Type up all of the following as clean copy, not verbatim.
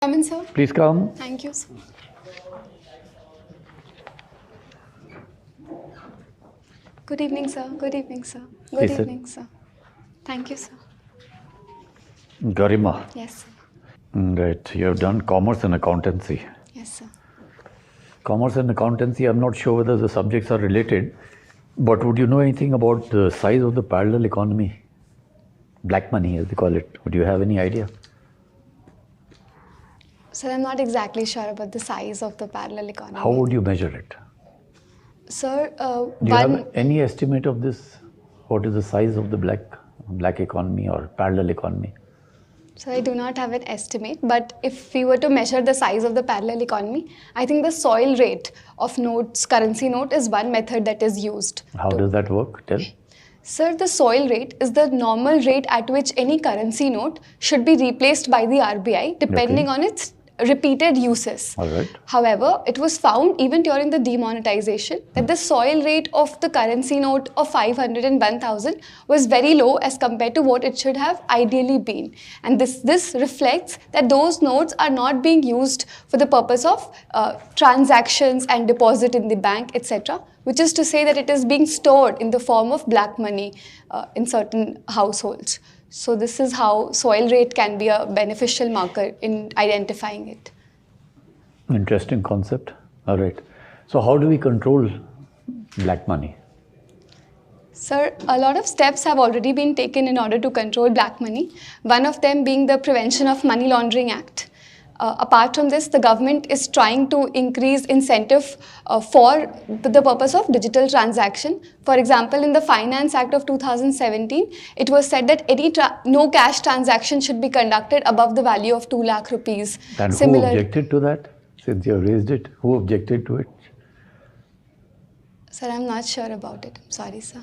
Come in, sir. Please come. Thank you, sir. Good evening, sir. Good evening, sir. Good Please sit. evening, sir. Thank you, sir. Garima. Yes, sir. Right. You have done commerce and accountancy. Yes, sir. Commerce and accountancy, I'm not sure whether the subjects are related, but would you know anything about the size of the parallel economy? Black money, as they call it. Would you have any idea? Sir, I'm not exactly sure about the size of the parallel economy. How would you measure it? Sir, Do you have any estimate of this? What is the size of the black economy or parallel economy? Sir, I do not have an estimate, but if we were to measure the size of the parallel economy, I think the soil rate of notes, currency note, is one method that is used. How does that work? Tell. Sir, the soil rate is the normal rate at which any currency note should be replaced by the RBI depending on its repeated uses. All right. However, it was found even during the demonetization that the soil rate of the currency note of 500 and 1000 was very low as compared to what it should have ideally been. And this reflects that those notes are not being used for the purpose of transactions and deposit in the bank, etc., which is to say that it is being stored in the form of black money in certain households. So this is how soil rate can be a beneficial marker in identifying it. Interesting concept. All right. So how do we control black money? Sir, a lot of steps have already been taken in order to control black money. One of them being the Prevention of Money Laundering Act. Apart from this, the government is trying to increase incentive for the purpose of digital transaction. For example, in the Finance Act of 2017, it was said that no cash transaction should be conducted above the value of 2 lakh rupees. And who objected to that? Since you have raised it, who objected to it? Sir, I'm not sure about it. Sorry, sir.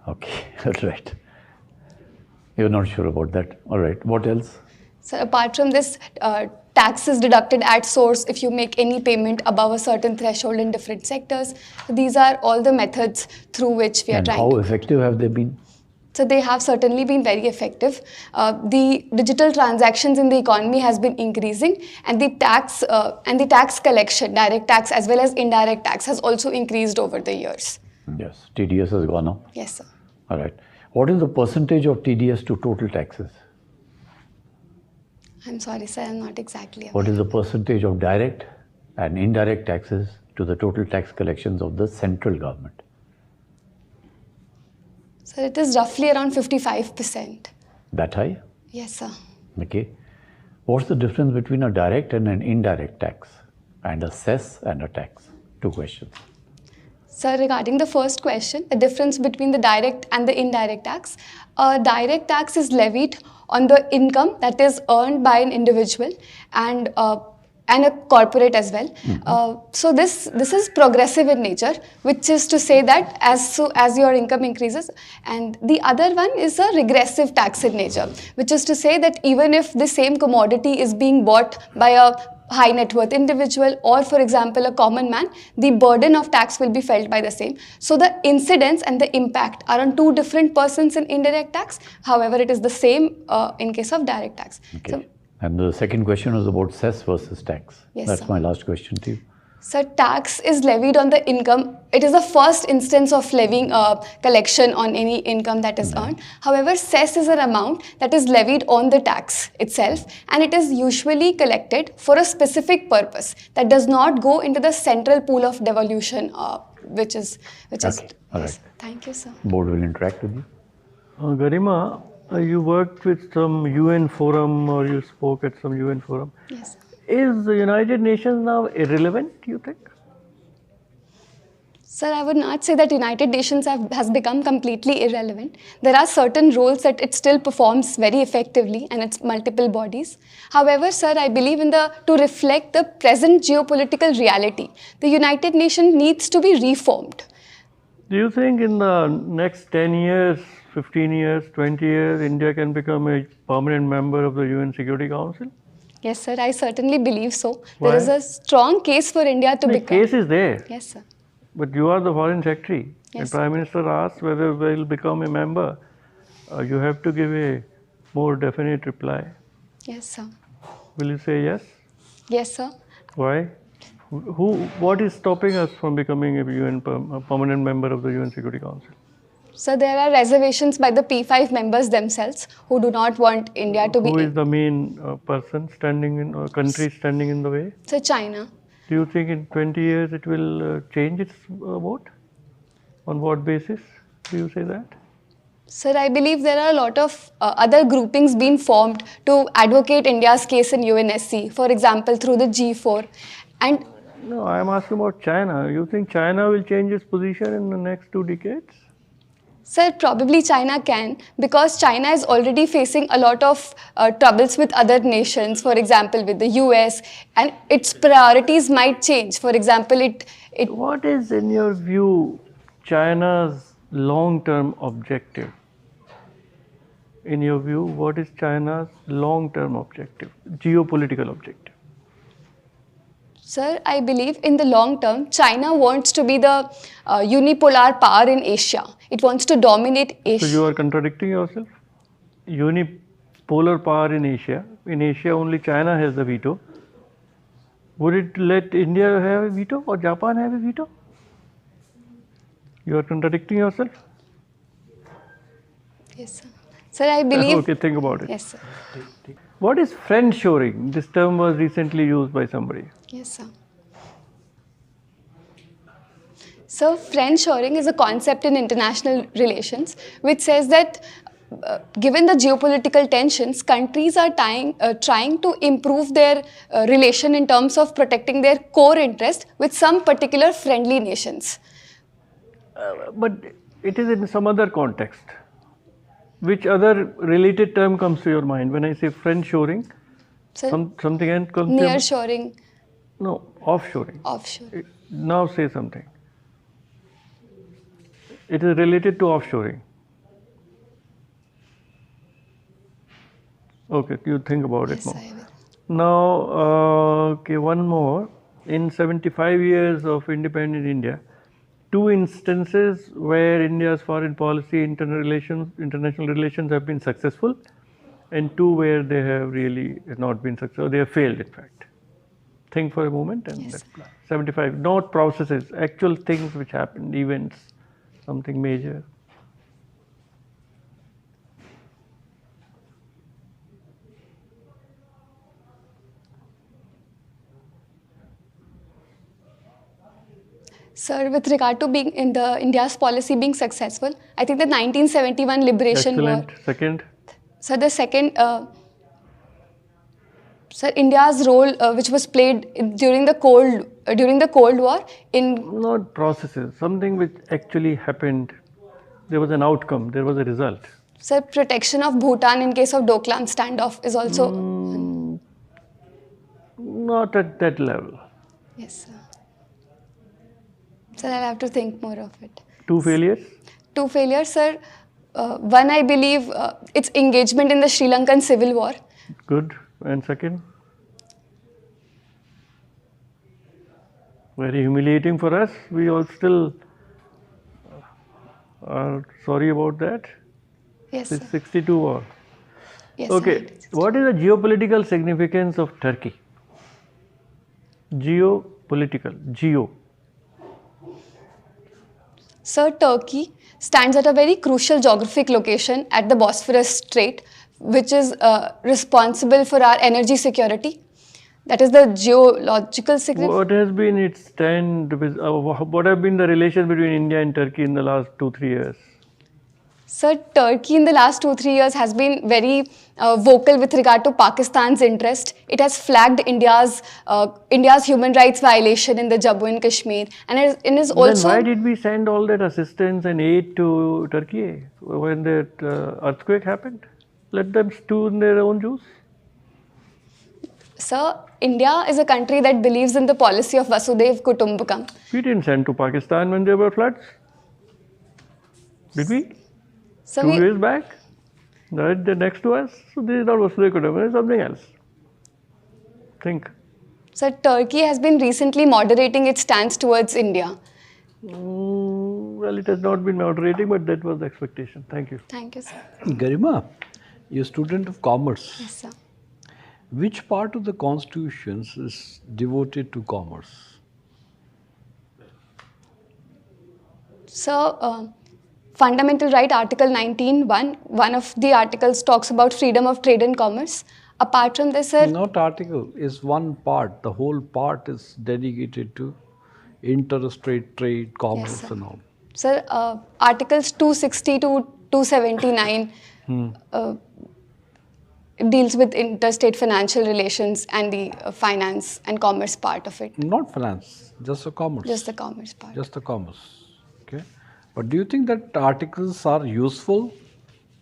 Okay, that's right. You're not sure about that. All right. What else? So apart from this, tax is deducted at source if you make any payment above a certain threshold in different sectors. So these are all the methods through which we are trying. And how effective have they been? So they have certainly been very effective. The digital transactions in the economy has been increasing, and the tax collection, direct tax as well as indirect tax, has also increased over the years. Yes, TDS has gone up. Yes, sir. All right. What is the percentage of TDS to total taxes? I'm sorry, sir, I'm not exactly aware. What is the percentage of direct and indirect taxes to the total tax collections of the central government? Sir, it is roughly around 55%. That high? Yes, sir. Okay. What's the difference between a direct and an indirect tax, and a cess and a tax? 2 questions. Sir, regarding the first question, the difference between the direct and the indirect tax. Direct tax is levied on the income that is earned by an individual and a corporate as well. So this is progressive in nature, which is to say that as your income increases. And the other one is a regressive tax in nature, which is to say that even if the same commodity is being bought by a high net worth individual or, for example, a common man, the burden of tax will be felt by the same. So the incidence and the impact are on 2 different persons in indirect tax. However, it is the same in case of direct tax. Okay. So, and the second question was about cess versus tax. Yes, That's sir. my last question to you. So tax is levied on the income. It is the first instance of levying collection on any income that is earned. However, cess is an amount that is levied on the tax itself, and it is usually collected for a specific purpose that does not go into the central pool of devolution, which is. Okay. All right. Thank you, sir. Board will interact with you. Garima, you worked with some UN forum or you spoke at some UN forum. Yes, sir. Is the United Nations now irrelevant, you think? Sir, I would not say that United Nations has become completely irrelevant. There are certain roles that it still performs very effectively, and it's multiple bodies. However, sir, I believe to reflect the present geopolitical reality, the United Nations needs to be reformed. Do you think in the next 10 years, 15 years, 20 years, India can become a permanent member of the UN Security Council? Yes, sir, I certainly believe so. Why? There is a strong case for India to The become. case is there, Yes, sir. but you are the foreign secretary. Yes. The Prime Minister asks whether we will become a member. You have to give a more definite reply. Yes, sir. Will you say yes? Yes, sir. Why? What is stopping us from becoming a a permanent member of the UN Security Council? So there are reservations by the P5 members themselves who do not want India to be. Who is the main person standing in, or country standing in the way? So China. Do you think in 20 years it will change its vote? On what basis do you say that? Sir, I believe there are a lot of other groupings being formed to advocate India's case in UNSC, for example, through the G4. And no, I am asking about China. You think China will change its position in the next 2 decades? sir, probably China can, because China is already facing a lot of troubles with other nations, for example, with the US, and its priorities might change. For example, What is, in your view, China's long-term objective? In your view, what is China's long-term objective, geopolitical objective? Sir, I believe in the long term, China wants to be the unipolar power in Asia. It wants to dominate Asia. So you are contradicting yourself. Unipolar power in Asia. In Asia, only China has the veto. Would it let India have a veto or Japan have a veto? You are contradicting yourself. Yes, sir. Sir, I believe. Okay, think about it. Yes, sir. What is friendshoring? This term was recently used by somebody. Yes, sir. So, friendshoring is a concept in international relations which says that given the geopolitical tensions, countries are trying to improve their relation in terms of protecting their core interest with some particular friendly nations. But it is in some other context. Which other related term comes to your mind when I say friendshoring? Something else comes to your mind? Nearshoring. No, offshoring. Offshore. Now say something. It is related to offshoring. Okay, you think about it more. I will. Now, okay, one more. In 75 years of independent India, 2 instances where India's foreign policy, international relations have been successful, and 2 where they have really not been successful. They have failed, in fact. Think for a moment and let's plan. 75, not processes, actual things which happened, events, something major. Sir, with regard to being in the India's policy being successful, I think the 1971 liberation Excellent. war. Second. Sir, the second, sir, India's role, which was played during the Cold War, in Not processes, something which actually happened. There was an outcome. There was a result. sir, protection of Bhutan in case of Doklam standoff is also. Not at that level. Yes, sir. Sir, I'll have to think more of it. 2 failures. 2 failures, sir. One, I believe, its engagement in the Sri Lankan civil war. Good. And second? Very humiliating for us. We all still are sorry about that. Yes, This sir. 62 war. Yes, Okay. sir. What is the geopolitical significance of Turkey? Geopolitical. Geo. Sir, Turkey stands at a very crucial geographic location at the Bosphorus Strait, which is responsible for our energy security. That is the geological significance. What has been its stand with, what have been the relations between India and Turkey in the last 2-3 years? Sir, Turkey in the last 2-3 years has been very vocal with regard to Pakistan's interest. It has flagged India's human rights violation in the Jammu and Kashmir, and it is also. Then why did we send all that assistance and aid to Turkey when that earthquake happened? Let them stew in their own juice. Sir, India is a country that believes in the policy of Vasudhaiv Kutumbakam. We didn't send to Pakistan when there were floods. Did we? So 2 years back? Right there next to us? So this is not Vasudhaiv Kutumbakam, it's something else. Think. Sir, Turkey has been recently moderating its stance towards India. Well, it has not been moderating, but that was the expectation. Thank you. Thank you, sir. Garima, you're a student of commerce. Yes, sir. Which part of the Constitution is devoted to commerce? So, fundamental right, Article 19, one of the articles talks about freedom of trade and commerce. Apart from this, sir, Not article, is one part. The whole part is dedicated to interstate trade, commerce sir. and all. Sir, Articles 260 to 279 deals with interstate financial relations and the finance and commerce part of it. Not finance, just the commerce. Just the commerce part. Just the commerce. Okay. But do you think that articles are useful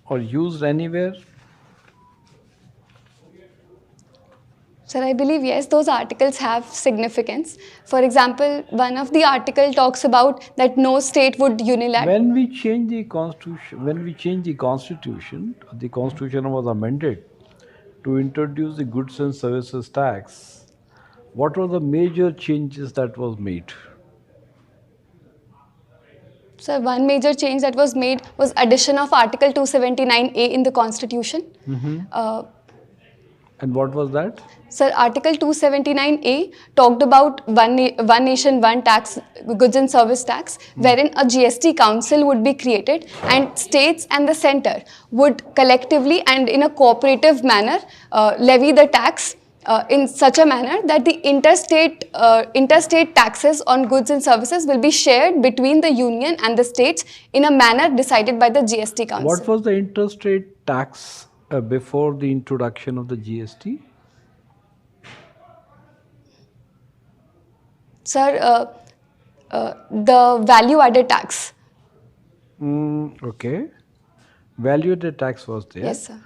or used anywhere? Sir, I believe yes, those articles have significance. For example, one of the article talks about that no state would unilaterally. When we change the constitution, the constitution was amended to introduce the goods and services tax. What were the major changes that was made? So one major change that was made was addition of Article 279A in the Constitution. And what was that? Sir, Article 279A talked about one nation, one tax, goods and service tax, wherein a GST council would be created and states and the center would collectively and in a cooperative manner levy the tax in such a manner that the interstate taxes on goods and services will be shared between the union and the states in a manner decided by the GST council. What was the interstate tax before the introduction of the GST? Sir, the value added tax. Okay. Value added tax was there. Yes, sir.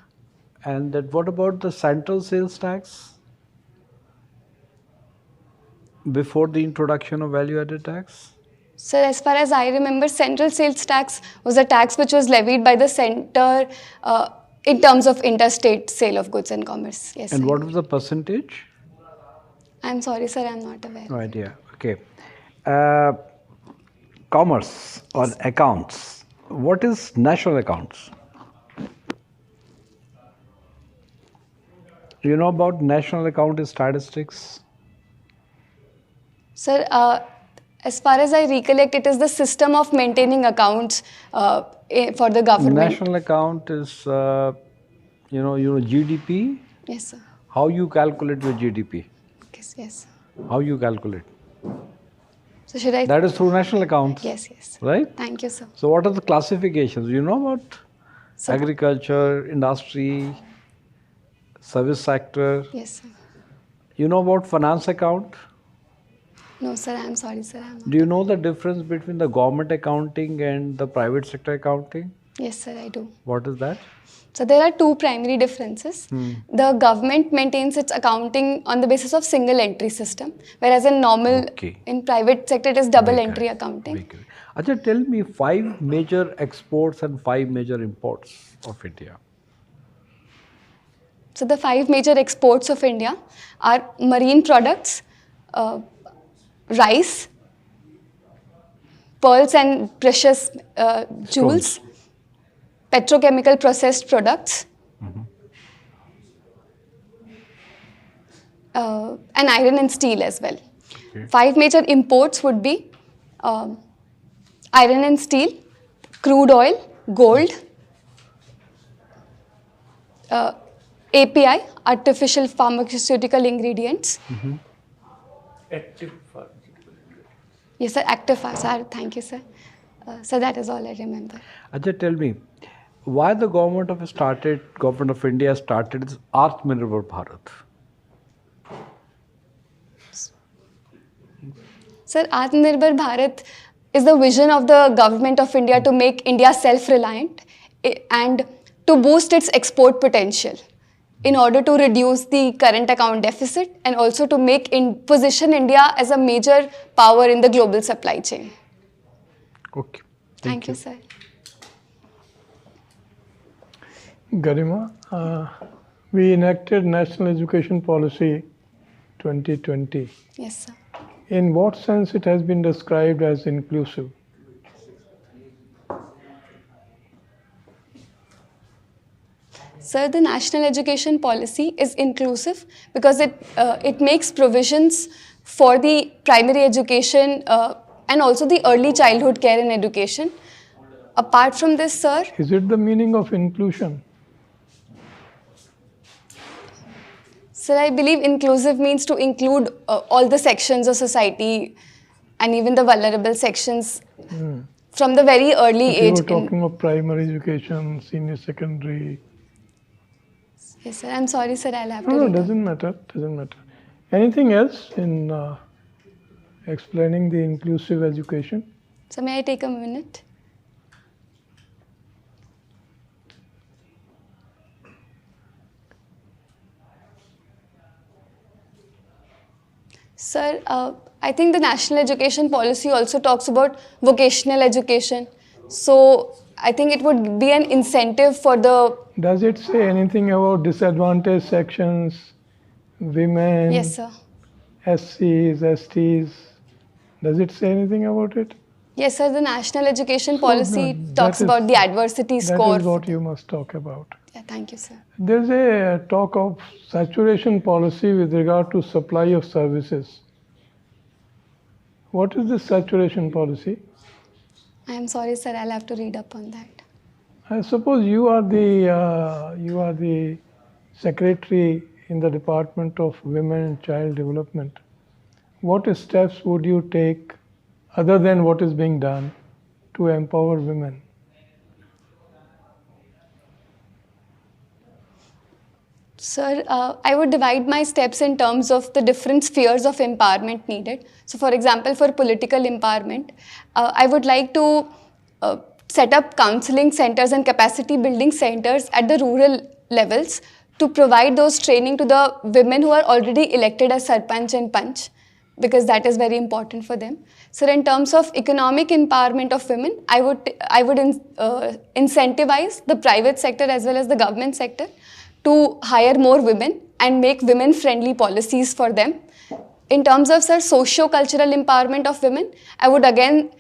And that what about the central sales tax? Before the introduction of value added tax? Sir, as far as I remember, central sales tax was a tax which was levied by the center in terms of interstate sale of goods and commerce. Yes. And sir. what was the percentage? I'm sorry, sir, I'm not aware. No idea. Okay. Commerce or accounts. What is national accounts? Do you know about national account statistics? Sir, as far as I recollect, it is the system of maintaining accounts for the government. National account is, GDP. Yes, sir. How you calculate your GDP? Yes. How you calculate? So should I? That is through national accounts. Yes. Right? Thank you, sir. So what are the classifications? You know about Sir. agriculture, industry, service sector? Yes, sir. You know about finance account? No, sir, I'm sorry, sir. I'm not. Do you know the difference between the government accounting and the private sector accounting? Yes, sir, I do. What is that? So there are two primary differences. The government maintains its accounting on the basis of single entry system, whereas in private sector it is double entry accounting. Acha, tell me 5 major exports and 5 major imports of India. So the 5 major exports of India are marine products, rice, pearls and precious jewels, petrochemical processed products, and iron and steel as well. Okay. 5 major imports would be iron and steel, crude oil, gold, API, artificial pharmaceutical ingredients. Active pharmaceutical. Yes, sir, active, sir. Thank you, sir. So that is all I remember. Acha, tell me, why the government of India started this Atmanirbhar Bharat? Sir, Atmanirbhar Bharat is the vision of the government of India to make India self-reliant and to boost its export potential in order to reduce the current account deficit and also to position India as a major power in the global supply chain. Okay. Thank you, sir. Garima, we enacted National Education Policy 2020. Yes, sir. In what sense it has been described as inclusive? Sir, the national education policy is inclusive because it makes provisions for the primary education and also the early childhood care and education. Apart from this, sir, Is it the meaning of inclusion? sir, I believe inclusive means to include all the sections of society and even the vulnerable sections from the very early If you age. were talking of primary education, senior secondary. Yes, sir. I'm sorry, sir. I'll have to No, read on. doesn't matter. Doesn't matter. Anything else in explaining the inclusive education? So may I take a minute? Sir, I think the national education policy also talks about vocational education. So I think it would be an incentive for the... Does it say anything about disadvantaged sections, women, Yes, sir. SCs, STs? Does it say anything about it? Yes, sir. The national education policy that talks is- about the adversity score. That is what you must talk about. Yeah, thank you, sir. There's a talk of saturation policy with regard to supply of services. What is the saturation policy? I am sorry, sir. I'll have to read up on that. I suppose you are the secretary in the Department of Women and Child Development. What steps would you take other than what is being done to empower women? Sir, I would divide my steps in terms of the different spheres of empowerment needed. So, for example, for political empowerment, I would like to set up counseling centers and capacity building centers at the rural levels to provide those training to the women who are already elected as Sarpanch and Panch, because that is very important for them. So in terms of economic empowerment of women, I would incentivize the private sector as well as the government sector to hire more women and make women-friendly policies for them. In terms of, sir, socio-cultural empowerment of women, I would again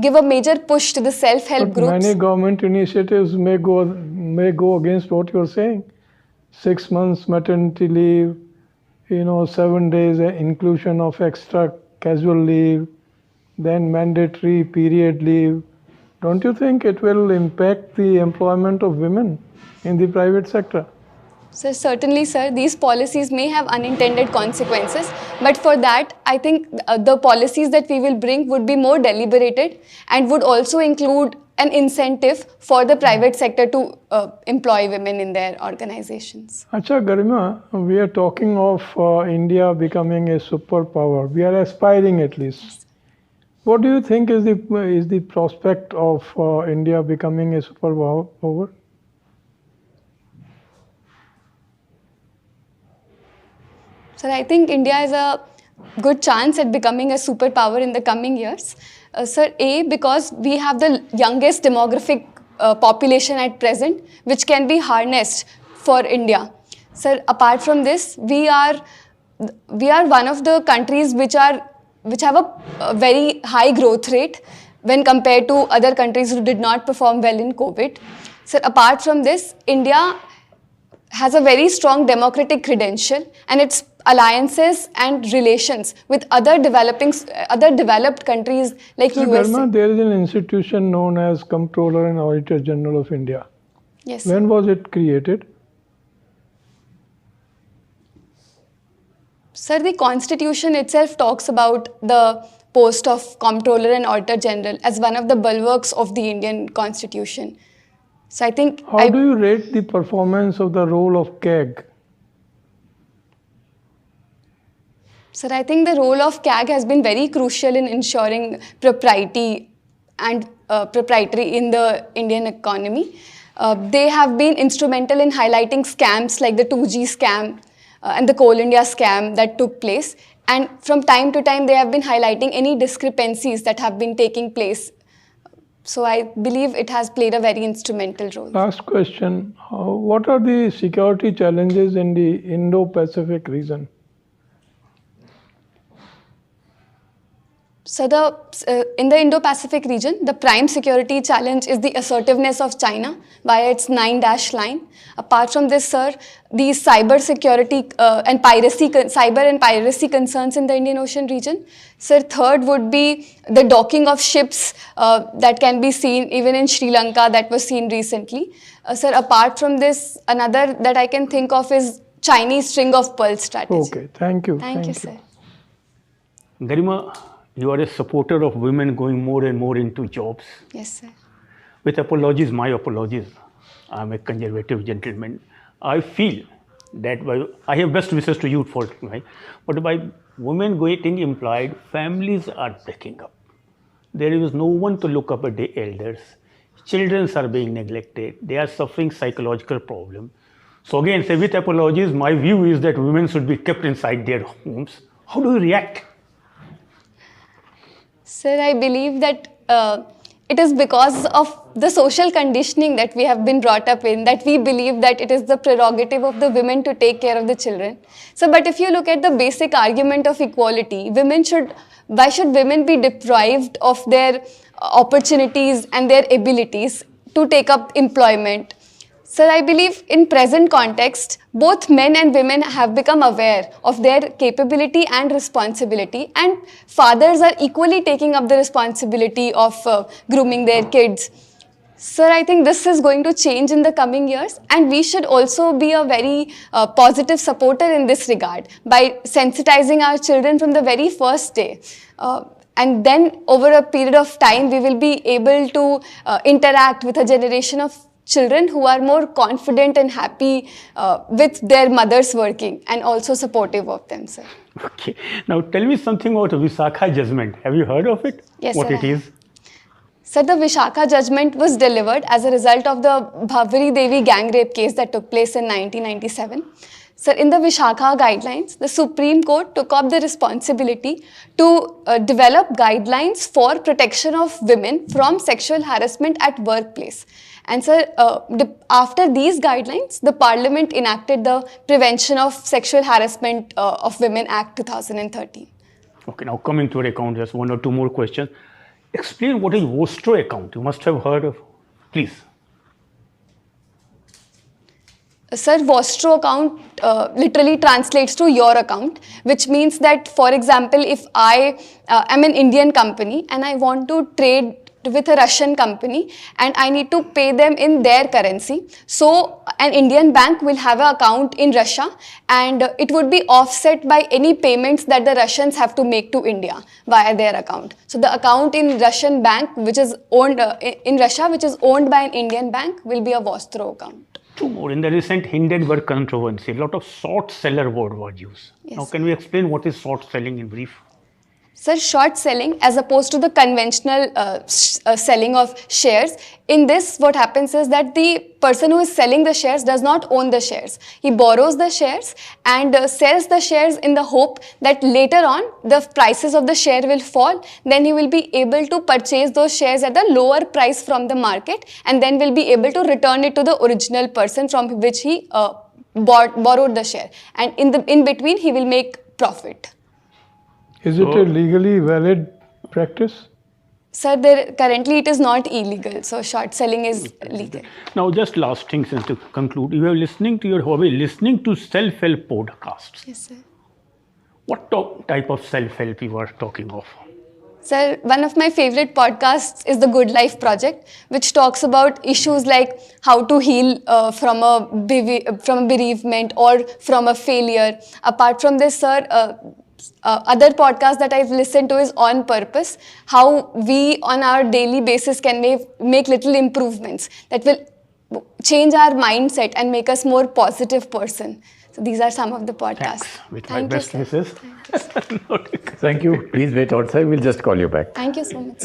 give a major push to the self-help But groups. many government initiatives may go against what you're saying. 6 months maternity leave, 7 days inclusion of extra casual leave, then mandatory period leave. Don't you think it will impact the employment of women in the private sector? So certainly, sir, these policies may have unintended consequences, but for that, I think the policies that we will bring would be more deliberated and would also include an incentive for the private sector to employ women in their organizations. Acha Garima, we are talking of India becoming a superpower. We are aspiring at least. What do you think is the prospect of India becoming a superpower? Sir, I think India has a good chance at becoming a superpower in the coming years. Sir, because we have the youngest demographic population at present, which can be harnessed for India. Sir, apart from this, we are one of the countries which have a very high growth rate when compared to other countries who did not perform well in COVID. Sir, apart from this, India has a very strong democratic credential, and its alliances and relations with other developed countries like So USA. Garima, there is an institution known as Comptroller and Auditor General of India. Yes, sir. When was it created? Sir, the Constitution itself talks about the post of Comptroller and Auditor General as one of the bulwarks of the Indian Constitution. So I think How do you rate the performance of the role of CAG? Sir, I think the role of CAG has been very crucial in ensuring propriety and proprietary in the Indian economy. They have been instrumental in highlighting scams like the 2G scam and the Coal India scam that took place. And from time to time, they have been highlighting any discrepancies that have been taking place. So I believe it has played a very instrumental role. Last question. What are the security challenges in the Indo-Pacific region? So in the Indo-Pacific region, the prime security challenge is the assertiveness of China via its 9-dash line. Apart from this, sir, the cyber security and piracy concerns in the Indian Ocean region. Sir, third would be the docking of ships that can be seen even in Sri Lanka, that was seen recently. Sir, apart from this, another that I can think of is Chinese string of pearls strategy. Okay, thank you. Thank you, sir. Garima, you are a supporter of women going more and more into jobs. Yes, sir. With apologies, my apologies. I'm a conservative gentleman. I feel that I have best wishes to you for, right? But by women getting employed, families are breaking up. There is no one to look up at the elders. Children are being neglected. They are suffering psychological problems. So again, say with apologies, my view is that women should be kept inside their homes. How do you react? Sir, I believe that it is because of the social conditioning that we have been brought up in, that we believe that it is the prerogative of the women to take care of the children. So, but if you look at the basic argument of equality, why should women be deprived of their opportunities and their abilities to take up employment? Sir, I believe in present context, both men and women have become aware of their capability and responsibility, and fathers are equally taking up the responsibility of grooming their kids. Sir, I think this is going to change in the coming years, and we should also be a very positive supporter in this regard by sensitizing our children from the very first day. And then over a period of time, we will be able to interact with a generation of children who are more confident and happy with their mothers working and also supportive of them, sir. Okay. Now tell me something about the Visakha judgment. Have you heard of it? Yes, what sir, it is? Sir, the Vishakha judgment was delivered as a result of the Bhavri Devi gang rape case that took place in 1997. Sir, in the Vishakha guidelines, the Supreme Court took up the responsibility to develop guidelines for protection of women from sexual harassment at workplace. And sir, after these guidelines, the Parliament enacted the Prevention of Sexual Harassment of Women Act 2013. Okay, now coming to your account, just one or two more questions. Explain what is Vostro account. You must have heard of, please. Sir, Vostro account literally translates to your account, which means that, for example, if I am an Indian company and I want to trade with a Russian company and I need to pay them in their currency, so an Indian bank will have an account in Russia and it would be offset by any payments that the Russians have to make to India via their account. So the account in Russian bank, which is owned in Russia, which is owned by an Indian bank, will be a Vostro account. Two more. In the recent Hindenburg controversy, a lot of short seller word was used. Yes. Now can we explain what is short selling in brief? Sir, short selling as opposed to the conventional selling of shares, in this what happens is that the person who is selling the shares does not own the shares. He borrows the shares and sells the shares in the hope that later on the prices of the share will fall. Then he will be able to purchase those shares at a lower price from the market and then will be able to return it to the original person from which he borrowed the share. And in between he will make profit. Is it a legally valid practice? Sir, currently it is not illegal, so short selling is legal. Now, just last thing since to conclude, you are listening to your hobby, listening to self-help podcasts. Yes, sir. What type of self-help you are talking of? Sir, one of my favorite podcasts is the Good Life Project, which talks about issues like how to heal from a bereavement or from a failure. Apart from this, sir, other podcast that I've listened to is On Purpose, how we on our daily basis can make little improvements that will change our mindset and make us more positive person. So these are some of the podcasts. Thanks. With my best wishes. Thank you. Please wait outside. We'll just call you back. Thank you so much.